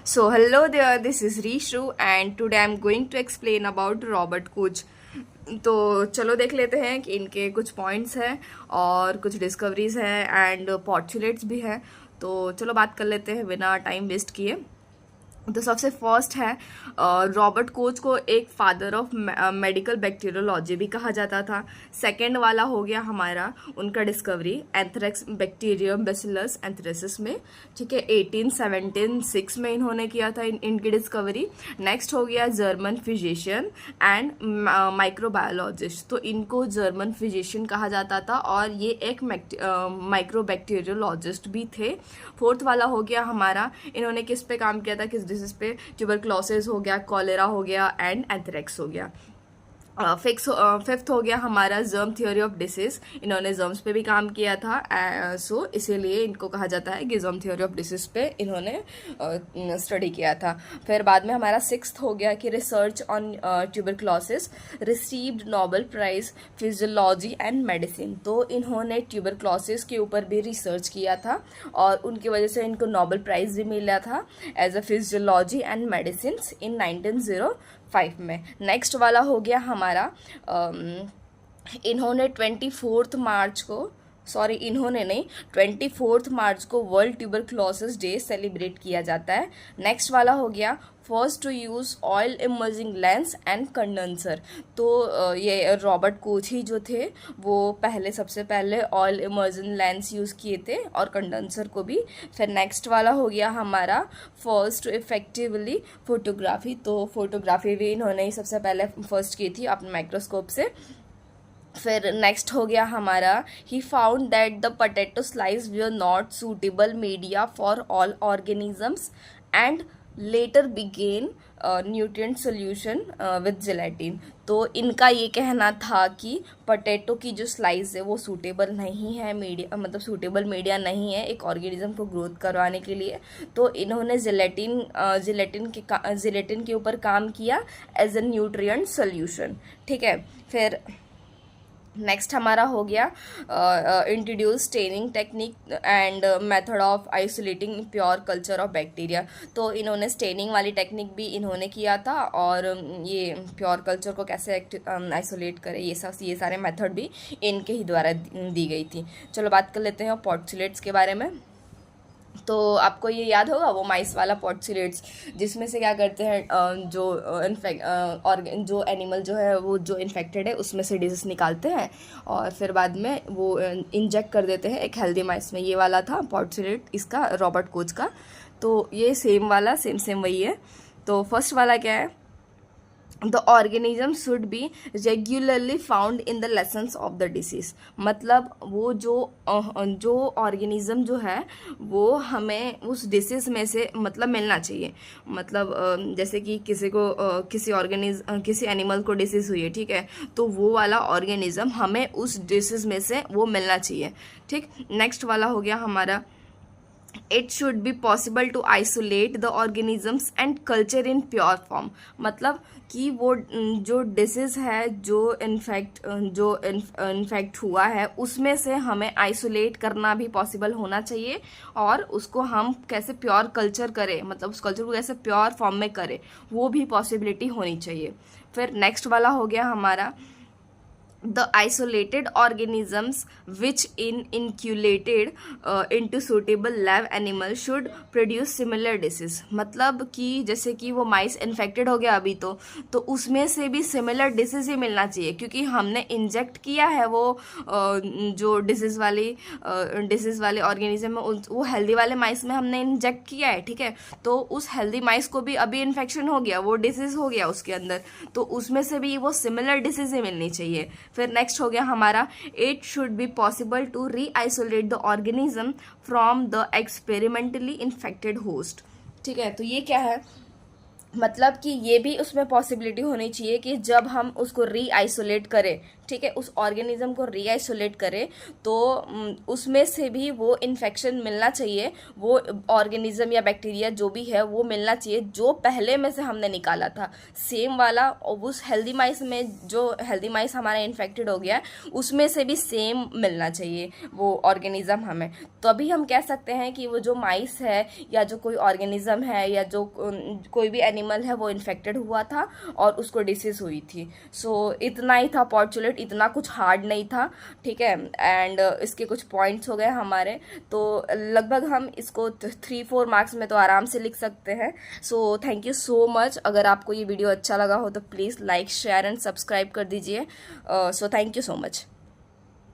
So hello there, this is Rishu and today I'm going to explain about Robert Koch. तो चलो देख लेते हैं कि इनके कुछ पॉइंट्स हैं और कुछ डिस्कवरीज हैं एंड पॉस्टुलेट्स भी हैं। तो चलो बात कर लेते हैं बिना टाइम वेस्ट किए। तो सबसे फर्स्ट है रॉबर्ट कोच को एक फादर ऑफ मेडिकल बैक्टीरियोलॉजी भी कहा जाता था। सेकंड वाला हो गया हमारा उनका discovery anthrax bacterium bacillus anthracis में, ठीक है, 1876 में इन्होंने किया था इनकी डिस्कवरी। नेक्स्ट हो गया जर्मन फिजिशियन एंड माइक्रोबायोलॉजिस्ट, तो इनको जर्मन फिजिशियन कहा जाता था और ये एक माइक्रोबैक्टीरियोलॉजिस्ट भी थे। फोर्थ वाला हो गया हमारा, इन्होंने किस पे काम किया था, किस डिजीज पे, ट्यूबरक्लोसिस हो गया, कॉलेरा हो गया एंड एंथ्रेक्स हो गया। फिफ्थ हो गया हमारा जर्म थ्योरी ऑफ डिसीज, इन्होंने जर्म्स पे भी काम किया था। सो इसीलिए इनको कहा जाता है कि जर्म थ्योरी ऑफ डिसीज पे इन्होंने स्टडी किया था। फिर बाद में हमारा सिक्स्थ हो गया कि research on tuberculosis received Nobel prize physiology and medicine, तो इन्होंने ट्यूबरक्लोसिस के ऊपर भी रिसर्च किया था और उनकी वजह से इनको नोबेल प्राइज भी मिला था as a physiology and medicine in 1905 में। नेक्स्ट वाला हो गया हमारा इन्होंने 24 मार्च को वर्ल्ड ट्यूबरक्लोसिस डे सेलिब्रेट किया जाता है। नेक्स्ट वाला हो गया first to use oil immersion lens and condenser, तो ये रॉबर्ट कोच ही जो थे वो सबसे पहले ऑयल इमर्जिंग लेंस यूज़ किए थे और कंडेंसर को भी। फिर नेक्स्ट वाला हो गया हमारा फर्स्ट टू इफेक्टिवली फोटोग्राफी, तो फोटोग्राफी भी इन्होंने ही सबसे पहले फर्स्ट की थी अपने माइक्रोस्कोप से। फिर नेक्स्ट हो गया हमारा he found that the potato slices were not suitable media for all organisms and later began nutrient solution with gelatin, तो इनका ये कहना था कि पोटैटो की जो स्लाइस है वो सूटेबल नहीं है मीडिया, मतलब सूटेबल मीडिया नहीं है एक ऑर्गेनिज्म को ग्रोथ करवाने के लिए, तो इन्होंने जिलेटिन के ऊपर काम किया एज ए न्यूट्रिएंट सोल्यूशन, ठीक है। फिर नेक्स्ट हमारा हो गया introduce staining technique and method of isolating pure culture of bacteria, तो इन्होंने स्टेनिंग वाली टेक्निक भी इन्होंने किया था और ये प्योर कल्चर को कैसे आइसोलेट करे ये सारे मेथड भी इनके ही द्वारा दी गई थी। चलो बात कर लेते हैं पॉस्टुलेट्स के बारे में। तो आपको ये याद होगा वो माइस वाला पॉस्टुलेट्स, जिसमें से क्या करते हैं जो एनिमल जो है वो जो इन्फेक्टेड है उसमें से डिजीज निकालते हैं और फिर बाद में वो इंजेक्ट कर देते हैं एक हेल्दी माइस में। ये वाला था पॉस्टुलेट इसका रॉबर्ट कोच का, तो ये सेम वही है। तो फर्स्ट वाला क्या है, the organism should be regularly found in the lessons of the disease, मतलब वो जो ऑर्गेनिज्म जो है वो हमें उस डिसीज में से मतलब मिलना चाहिए। मतलब जैसे कि किसी एनिमल को डिसीज हुई है, ठीक है, तो वो वाला ऑर्गेनिज्म हमें उस डिसीज में से वो मिलना चाहिए, ठीक। नेक्स्ट वाला हो गया हमारा it should be possible to isolate the organisms and culture in pure form, मतलब कि वो जो डिसीज है जो इन्फेक्ट हुआ है उसमें से हमें आइसोलेट करना भी पॉसिबल होना चाहिए और उसको हम कैसे प्योर कल्चर करें, मतलब उस कल्चर को कैसे प्योर फॉर्म में करें वो भी पॉसिबिलिटी होनी चाहिए। फिर नेक्स्ट वाला हो गया हमारा the isolated organisms which inoculated into suitable live animal should produce similar disease, मतलब कि जैसे कि वो माइस इन्फेक्टेड हो गया अभी तो उसमें से भी सिमिलर डिसीज ही मिलना चाहिए क्योंकि हमने इंजेक्ट किया है वो जो डिसीज वाले ऑर्गेनिज्म में वो हेल्दी वाले माइस में हमने इंजेक्ट किया है, ठीक है, तो उस हेल्दी माइस को भी अभी इन्फेक्शन हो गया, वो डिसीज हो गया उसके अंदर, तो उसमें से भी वो सिमिलर डिसीज ही मिलनी चाहिए। फिर नेक्स्ट हो गया हमारा it should be possible to re isolate the organism from the experimentally infected host, ठीक है। तो ये क्या है, मतलब कि ये भी उसमें पॉसिबिलिटी होनी चाहिए कि जब हम उसको री आइसोलेट करें, ठीक है, उस ऑर्गेनिज्म को रीआइसोलेट करे तो उसमें से भी वो इन्फेक्शन मिलना चाहिए, वो ऑर्गेनिज्म या बैक्टीरिया जो भी है वो मिलना चाहिए जो पहले में से हमने निकाला था, सेम वाला। और उस हेल्दी माइस में, जो हेल्दी माइस हमारा इन्फेक्टेड हो गया है, उसमें से भी सेम मिलना चाहिए वो ऑर्गेनिज्म हमें। तो अभी हम कह सकते हैं कि वो जो माइस है या जो कोई ऑर्गेनिज्म है या जो कोई भी एनिमल है वो इन्फेक्टेड हुआ था और उसको डिसीज हुई थी। सो इतना ही था पॉर्चुलेट, इतना कुछ हार्ड नहीं था, ठीक है। एंड इसके कुछ पॉइंट्स हो गए हमारे, तो लगभग हम इसको 3-4 मार्क्स में तो आराम से लिख सकते हैं। So thank you so much. अगर आपको ये वीडियो अच्छा लगा हो तो please like share and subscribe कर दीजिए। So thank you so much.